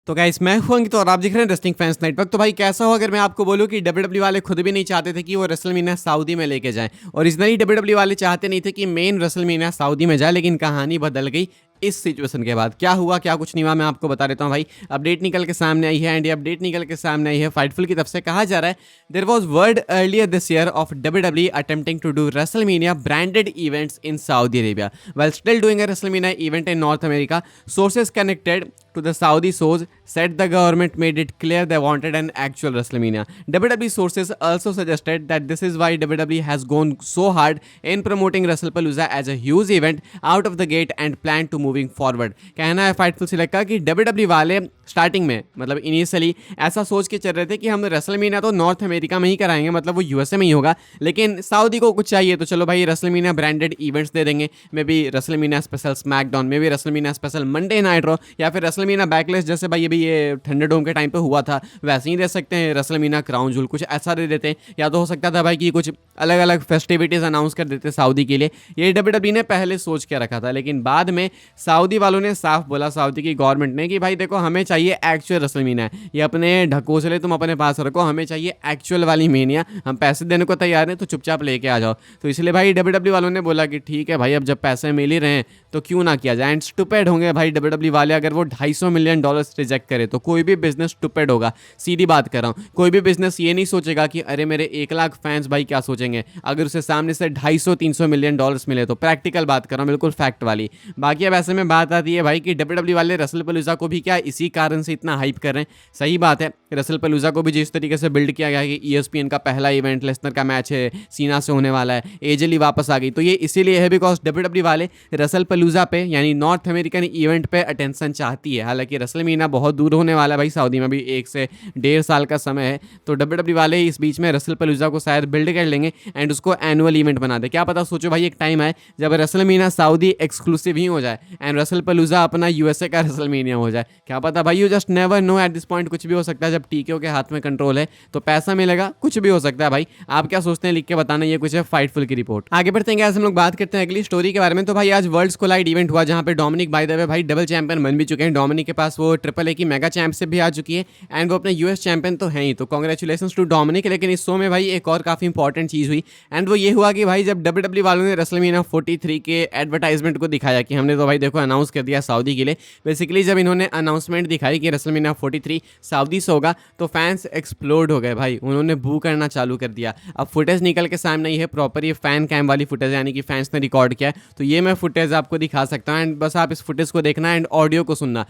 तो गाइस मैं हूं अंकित और आप देख रहे हैं रेसलिंग फैंस नेटवर्क। तो भाई कैसा हो अगर मैं आपको बोलूं कि डब्ल्यूडब्ल्यू वाले खुद भी नहीं चाहते थे कि वो रेसलमीनिया सऊदी में लेके जाएं, और इतना ही डब्ल्यूडब्ल्यू वाले चाहते नहीं थे कि मेन रेसलमीनिया सऊदी में जाए, लेकिन कहानी बदल गई इस सिचुएशन के बाद। क्या हुआ क्या कुछ नहीं हुआ मैं आपको बता देता हूं भाई। अपडेट निकल के सामने आई है, एंड ये अपडेट निकल के सामने आई है फाइटफुल की तरफ से। कहा जा रहा है there was word earlier this year of WWE attempting to do WrestleMania branded events in Saudi Arabia while still doing a WrestleMania event in North America. Sources connected to the Saudi source said the government made it clear they wanted an actual WrestleMania. WWE sources also suggested that this is why WWE has gone so hard in promoting WrestlePalooza as a huge event out of the gate and plan to moving forward. कहना है Fightful select का कि WWE वाले starting में मतलब initially ऐसा सोच के चल रहे थे कि हम रेसलमीनिया तो नॉर्थ अमेरिका में ही कराएंगे, मतलब वो यूएसए में ही होगा, लेकिन सऊदी को कुछ चाहिए तो चलो भाई रेसलमीनिया ब्रांडेड इवेंट्स दे देंगे। May be WrestleMania special SmackDown, may be WrestleMania special Monday night raw, या फिर रेसलमीनिया बैकलेस जैसे भाई अभी ये थंडरडोम के टाइम पे हुआ था वैसे ही दे सकते हैं। रेसलमीनिया क्राउन जूल कुछ ऐसा दे देते हैं, या तो हो सकता था भाई कि कुछ अलग अलग फेस्टिविटीज अनाउंस कर देते सऊदी के लिए। ये डब्ल्यूडब्ल्यू ने पहले सोच के रखा था, लेकिन बाद में सऊदी वालों ने साफ बोला, सऊदी की गवर्नमेंट ने, कि भाई देखो हमें चाहिए एक्चुअल रेसलमीनिया है, ये अपने ढकोसले तुम अपने पास रखो, हमें चाहिए एक्चुअल वाली मेनिया, हम पैसे देने को तैयार हैं तो चुपचाप लेके आ जाओ। तो इसलिए भाई डब्ल्यूडब्ल्यू वालों ने बोला कि ठीक है भाई अब जब पैसे मिल ही रहे हैं तो क्यों ना किया जाए। एंड स्टूपिड होंगे भाई डब्ल्यूडब्ल्यू वाले अगर वो $250 मिलियन रिजेक्ट करे तो। कोई भी बिजनेस स्टूपिड होगा, सीधी बात कर रहा हूँ। कोई भी बिजनेस ये नहीं सोचेगा कि अरे मेरे 1 लाख फैंस भाई क्या सोचेंगे अगर उसे सामने से $250-300 मिलियन मिले तो। प्रैक्टिकल बात कर रहा हूँ, बिल्कुल फैक्ट वाली। बाकी अब ऐसे में बात आती है भाई कि डब्ल्यूडब्ल्यू वाले रेसलपलूजा को भी क्या इसी कारण से इतना हाइप कर रहे हैं। सही बात है, रेसलपलूजा को भी जिस तरीके से बिल्ड किया गया है कि ESPN का पहला इवेंट लेसनर का मैच है, सीना से होने वाला है, एजेली वापस आ गई, तो ये इसीलिए है बिकॉज डब्ल्यूडब्ल्यू वाले रेसलपलूजा पे यानी north American event pay attention चाहती है। हालांकि रेसलमीनिया बहुत दूर होने वाला है भाई, सऊदी में भी 1 से 1.5 साल का समय है, तो डब्ल्यूडब्ल्यू वाले इस बीच में रेसलपलूजा को शायद बिल्ड कर लेंगे एंड उसको एनुअल इवेंट बना दे। क्या पता, सोचो भाई एक टाइम है जब रेसलमीनिया सऊदी एक्सक्लूसिव ही हो जाए एंड रेसलपलूजा अपना यूएसए का रेसलमीनिया हो जाए। क्या पता भाई, you just never know at this point. कुछ भी हो सकता है, जब टीकेओ के हाथ में कंट्रोल है तो पैसा मिलेगा, कुछ भी हो सकता है भाई। आप क्या सोचते हैं लिख के बताना। ये कुछ है फाइटफुल की रिपोर्ट। आगे बढ़ते हैं, हम लोग बात करते हैं अगली स्टोरी के बारे में। तो भाई आज वर्ल्ड्स कोलाइड इवेंट हुआ जहां पे डोमिनिक बाय द वे भाई डबल चैंपियन बन भी चुके हैं। डोमिनिक के पास वो AAA की मेगा चैंपियनशिप भी आ चुकी है एंड वो अपने यूएस चैंपियन तो हैं ही, तो कांग्रेचुलेशंस टू डोमिनिक। लेकिन इस शो में भाई एक और काफी इंपॉर्टेंट चीज हुई एंड वो ये हुआ कि भाई जब डब्ल्यूडब्ल्यू वालों ने रेसलमीनिया 43 के एडवर्टाइजमेंट को दिखाया कि हमने तो भाई देखो अनाउंस कर दिया सऊदी के लिए। बेसिकली जब इन्होंने अनाउंसमेंट दिखाई कि रेसलमीनिया 43 सऊदी से होगा तो फैंस एक्सप्लोड हो गए भाई, उन्होंने बू करना चालू कर दिया। अब फुटेज निकल के सामने ही है, प्रॉपर ये फैन कैम वाली फुटेज यानी कि फैंस ने रिकॉर्ड किया है, तो ये मैं फुटेज आपको दिखा सकता हूँ एंड बस आप इस फुटेज को देखना एंड ऑडियो को सुनना।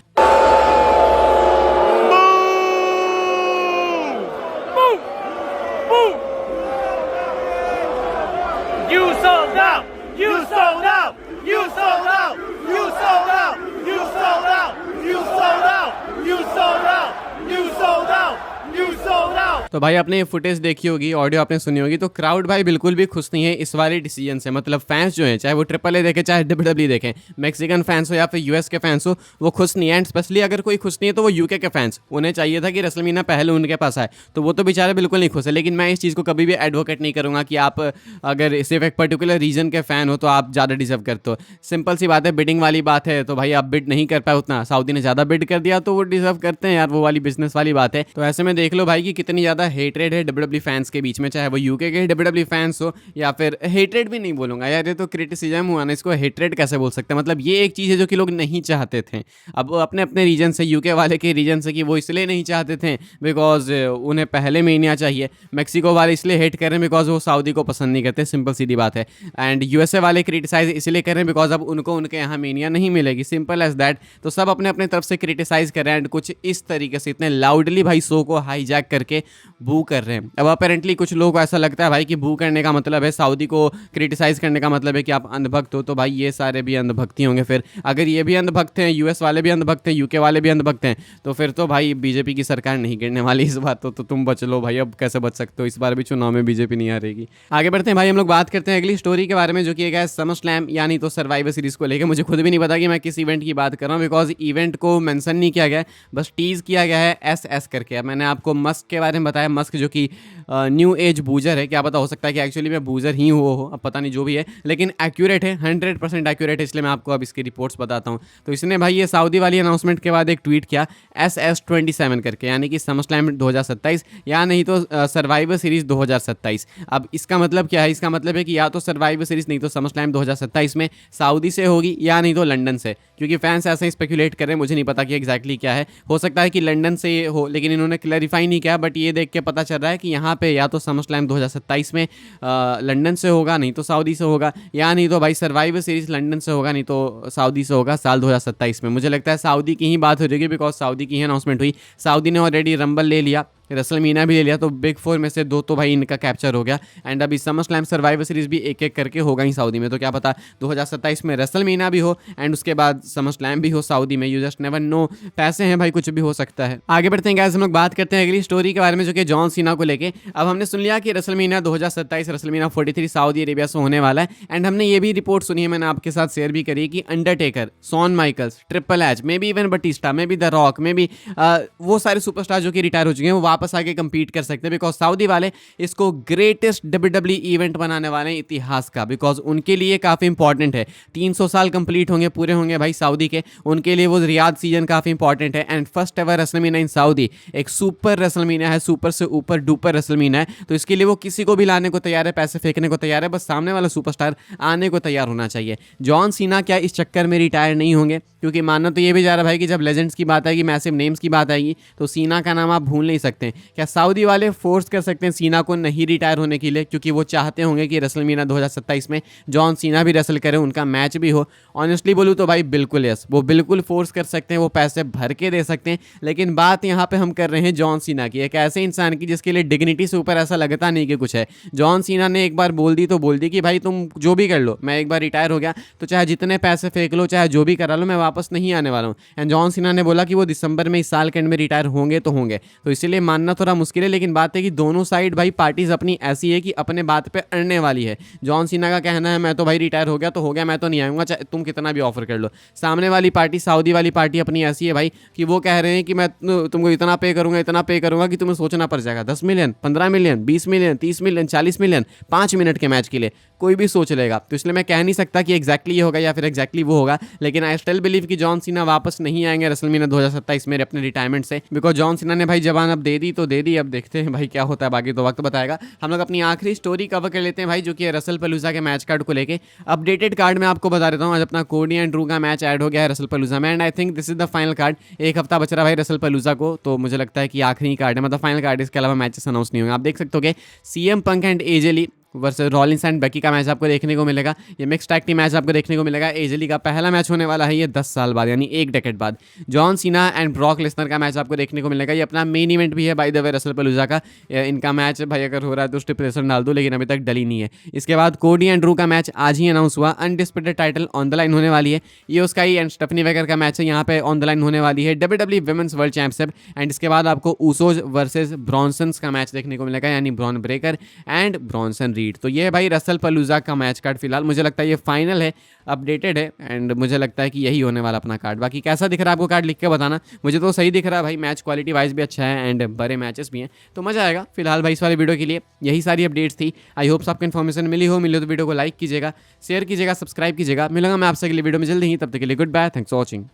You sold out! You sold out! You sold out! You sold out! You sold out! You sold out! You sold out! You sold out! You sold out! तो भाई आपने ये फुटेज देखी होगी, ऑडियो आपने सुनी होगी, तो क्राउड भाई बिल्कुल भी खुश नहीं है इस वाले डिसीजन से। मतलब फैंस जो हैं, चाहे वो AAA देखें चाहे डब्ल्यूडब्ल्यू देखें, मैक्सिकन फैंस हो या फिर यूएस के फैंस हो, वो खुश नहीं है। एंड स्पेशली अगर कोई खुश नहीं है तो वो यूके के फैंस, उन्हें चाहिए था कि रेसलमीनिया पहले उनके पास आए, तो वो तो बेचारे बिल्कुल नहीं खुश है। लेकिन मैं इस चीज़ को कभी भी एडवोकेट नहीं करूँगा कि आप अगर सिर्फ एक पर्टिकुलर रीजन के फैन हो तो आप ज़्यादा डिजर्व करते हो। सिंपल सी बात है, बिडिंग वाली बात है, तो भाई आप बिड नहीं कर पाए उतना, सऊदी ने ज़्यादा बिड कर दिया तो वो डिजर्व करते हैं यार, वो वाली बिजनेस वाली बात है। तो ऐसे में देख लो भाई कि कितनी ज़्यादा हेटरेड है डब्ल्यूडब्ल्यू फैंस के बीच में, चाहे वो यूके के डब्ल्यूडब्ल्यू फैंस हो या फिर हेटरेड भी नहीं बोलूँगा यार, ये तो क्रिटिसिज्म हुआ ना, इसको हेटरेड कैसे बोल सकते हैं। मतलब ये एक चीज़ है जो कि लोग नहीं चाहते थे। अब अपने अपने रीजन से, यूके वाले के रीजन से कि वो इसलिए नहीं चाहते थे बिकॉज उन्हें पहले मेनिया चाहिए, मैक्सिको वाले इसलिए हेट कर रहे हैं बिकॉज वो सऊदी को पसंद नहीं करते, सिंपल सीधी बात है। एंड यूएसए वाले क्रिटिसाइज इसलिए कर रहे हैं बिकॉज अब उनको उनके यहाँ मेनिया नहीं मिलेगी, सिंपल एज दैट। तो सब अपने अपने तरफ से क्रिटिसाइज कर रहे हैं एंड कुछ इस तरीके से इतने लाउडली भाई शो को हाईजैक करके बू कर रहे हैं। अब अपेरेंटली कुछ लोगों को ऐसा लगता है भाई कि बू करने का मतलब है, सऊदी को क्रिटिसाइज करने का मतलब है कि आप अंधभक्त हो, तो भाई ये सारे भी अंधभक्ति होंगे। फिर अगर ये भी अंधभक्त हैं, यूएस वाले भी अंधभक्त हैं, यूके वाले भी अंधभक्त हैं, तो फिर तो भाई बीजेपी की सरकार नहीं गिरने वाली इस बार तो तुम बच लो भाई। अब कैसे बच सकते हो, इस बार भी चुनाव में बीजेपी नहीं हारेगी। आगे बढ़ते हैं भाई, हम लोग बात करते हैं अगली स्टोरी के बारे में जो कि है समर स्लैम यानी तो सर्वाइवर सीरीज को लेकर। मुझे खुद भी नहीं पता कि मैं किस इवेंट की बात कर रहा हूँ बिकॉज इवेंट को मेंशन नहीं किया गया है, बस टीज किया गया है SS करके। अब मैंने आपको मस्क के बारे में बताया, मस्क जो कि न्यू एज बूजर है, क्या पता हो सकता है कि एक्चुअली मैं बूजर ही हुआ हो, अब पता नहीं जो भी है, लेकिन एक्यूरेट है, 100% एक्यूरेट है, इसलिए मैं आपको अब इसकी रिपोर्ट्स बताता हूँ। तो इसने भाई ये सऊदी वाली अनाउंसमेंट के बाद एक ट्वीट किया SS27 करके, यानी कि समरस्लैम 2027 या नहीं तो सर्वाइवर सीरीज 2027। अब इसका मतलब क्या है? इसका मतलब है कि या तो सर्वाइवर सीरीज नहीं तो समरस्लैम 2027 में सऊदी से होगी या नहीं तो लंदन से, क्योंकि फैंस ऐसे ही स्पेकुलेट कर रहे हैं, मुझे नहीं पता कि एग्जैक्टली क्या है। हो सकता है कि लंदन से हो, लेकिन इन्होंने क्लैरिफाई नहीं किया, बट ये देख के पता चल रहा है कि यहाँ पे या तो समरस्लैम 2027 में लंदन से होगा, नहीं तो सऊदी से होगा, या नहीं तो भाई सर्वाइवर सीरीज लंदन से होगा, नहीं तो सऊदी से होगा साल 2027 में। मुझे लगता है सऊदी की ही बात हो जाएगी, बिकॉज सऊदी की ही अनाउंसमेंट हुई। सऊदी ने ऑलरेडी रंबल ले लिया, रेसलमीना भी ले लिया, तो बिग 4 में से 2 तो भाई इनका कैप्चर हो गया। एंड अभी समरस्लैम सर्वाइवर सीरीज भी एक एक करके होगा ही सऊदी में, तो क्या पता 2027 में रेसलमीना भी हो एंड उसके बाद समरस्लैम भी हो सऊदी में। यू जस्ट नेवर नो, पैसे हैं भाई, कुछ भी हो सकता है। आगे बढ़ते हैं गाइस, हम लोग बात करते हैं अगली स्टोरी के बारे में, जो कि जॉन सीना को लेके। अब हमने सुन लिया कि रेसलमीना 2027 रेसलमीना 43 सऊदी अरेबिया से होने वाला है। एंड हमने ये भी रिपोर्ट सुनी है, मैंने आपके साथ शेयर भी करी है कि Undertaker, Shawn Michaels, triple H, maybe even Batista, maybe the Rock, maybe वो सारे सुपरस्टार जो कि रिटायर हो चुके हैं वो वापस आके कंपीट कर सकते हैं, बिकॉज सऊदी वाले इसको ग्रेटेस्ट WWE इवेंट बनाने वाले हैं इतिहास का, बिकॉज उनके लिए काफ़ी इंपॉर्टेंट है। 300 साल कंप्लीट होंगे, पूरे होंगे भाई सऊदी के, उनके लिए वो रियाद सीजन काफ़ी इंपॉर्टेंट है। And first ever रेसलमीना in Saudi एक सुपर रेसलमीना है, सुपर से ऊपर डुपर रेसलमीना है, तो इसके लिए वो किसी को भी लाने को तैयार है, पैसे फेंकने को तैयार है, बस सामने वाला सुपरस्टार आने को तैयार होना चाहिए। जॉन सीना क्या इस चक्कर में रिटायर नहीं होंगे? क्योंकि मानना तो ये भी जा रहा है भाई कि जब लेजेंड्स की बात आएगी, मैसिव नेम्स की बात आएगी, तो सीना का नाम आप भूल नहीं सकते। क्या सऊदी वाले फोर्स कर सकते हैं सीना को नहीं रिटायर होने के लिए? क्योंकि वो चाहते होंगे कि रेसलमीना 2027 में जॉन सीना भी रेसल करे, उनका मैच भी हो। ऑनेस्टली बोलूँ तो भाई बिल्कुल यस, वो बिल्कुल फोर्स कर सकते हैं, वो पैसे भर के दे सकते हैं। लेकिन बात यहाँ पे हम कर रहे हैं जॉन सीना की, एक ऐसे इंसान की जिसके लिए डिग्निटी से ऊपर ऐसा लगता नहीं कि कुछ है। जॉन सीना ने एक बार बोल दी तो बोल दी कि भाई तुम जो भी कर लो, मैं एक बार रिटायर हो गया तो चाहे जितने पैसे फेंक लो, चाहे जो भी करा लो, मैं वापस नहीं आने वाला हूँ। एंड जॉन सीना ने बोला कि वो दिसंबर में इस साल के एंड में रिटायर होंगे तो होंगे, तो इसीलिए मानना थोड़ा मुश्किल है। लेकिन बात है कि दोनों साइड भाई पार्टीज अपनी ऐसी है कि अपने बात पे अड़ने वाली है। जॉन सीना का कहना है मैं तो भाई रिटायर हो गया तो हो गया, मैं तो नहीं आऊँगा, चाहे तुम कितना भी ऑफर कर लो। सामने वाली पार्टी, सऊदी वाली पार्टी अपनी ऐसी है भाई कि वो कह रहे हैं कि मैं तुमको इतना पे करूँगा, इतना पे करूँगा कि तुम्हें सोचना पड़ जाएगा। 10 million, 15 million, 20 million, 30 million, 40 million 5 minute के मैच के लिए कोई भी सोच लेगा। तो इसलिए मैं कह नहीं सकता कि एग्जैक्टली ये होगा या फिर एग्जैक्टली वो होगा, लेकिन आई स्टिल बिलीव कि जॉन सीना वापस नहीं आएंगे रेसलमीना 2027 में अपने रिटायरमेंट से, बिकॉज जॉन सीना ने भाई जबान अब दे दी तो दे दी, अब देखते हैं भाई क्या होता है, बाकी तो वक्त बताएगा। हम लोग अपनी आखिरी स्टोरी कवर कर लेते हैं भाई, जो कि रसल पलूजा के मैच कार्ड को लेके। अपडेटेड कार्ड में आपको बता देता हूँ, आज अपना कोडी एंड ड्रू का मैच ऐड हो गया है रसल पलूजा में, and I think this is the final card. एक हफ्ता बच रहा भाई रसल पलूजा को, तो मुझे लगता है कि आखिरी कार्ड है, मतलब फाइनल कार्ड, इसके अलावा मैचेस अनाउंस नहीं होंगे। आप देख सकते हो कि CM Punk and AJ Lee versus Rollins and Becky का मैच आपको देखने को मिलेगा। ये मिक्स टैग टीम मैच आपको देखने को मिलेगा। AJ ली का पहला मैच होने वाला है ये 10 साल बाद, यानी एक डेकेड बाद। John Cena and Brock Lesnar का मैच आपको देखने को मिलेगा। ये अपना मेन इवेंट भी है बाय द वे रसल पलूजा का। इनका मैच भाई अगर हो रहा है तो स्टिपुलेशन डाल दो, लेकिन अभी तक डली नहीं है। इसके बाद कोडी एंड ड्रू का मैच आज ही अनाउंस हुआ। Undisputed title on the line होने वाली है। ये उसका ही एंड स्टेफनी वेगर का मैच है, यहाँ पे ऑन द लाइन होने वाली है WWE women's world championship. And इसके बाद आपको ऊसोज वर्सेस ब्रॉन्सन्स का मैच देखने को मिलेगा, यानी Bron Breakker and Bronson read. तो ये भाई रसल पलूजा का मैच कार्ड फिलहाल मुझे लगता है ये फाइनल है, अपडेटेड है, एंड मुझे लगता है कि यही होने वाला अपना कार्ड। बाकी कैसा दिख रहा है आपको कार्ड लिख के बताना। मुझे तो सही दिख रहा है भाई, मैच क्वालिटी वाइज भी अच्छा है एंड बड़े मैचेस भी हैं, तो मजा आएगा। फिलहाल भाई इस वाले वीडियो के लिए यही सारी अपडेट्स थी। आई होप आपको इन्फॉर्मेशन मिली हो तो वीडियो को लाइक कीजिएगा, शेयर कीजिएगा, सब्सक्राइब कीजिएगा। मिलूंगा मैं आपसे अगली वीडियो में जल्दी ही, तब तक के लिए goodbye, thanks for watching.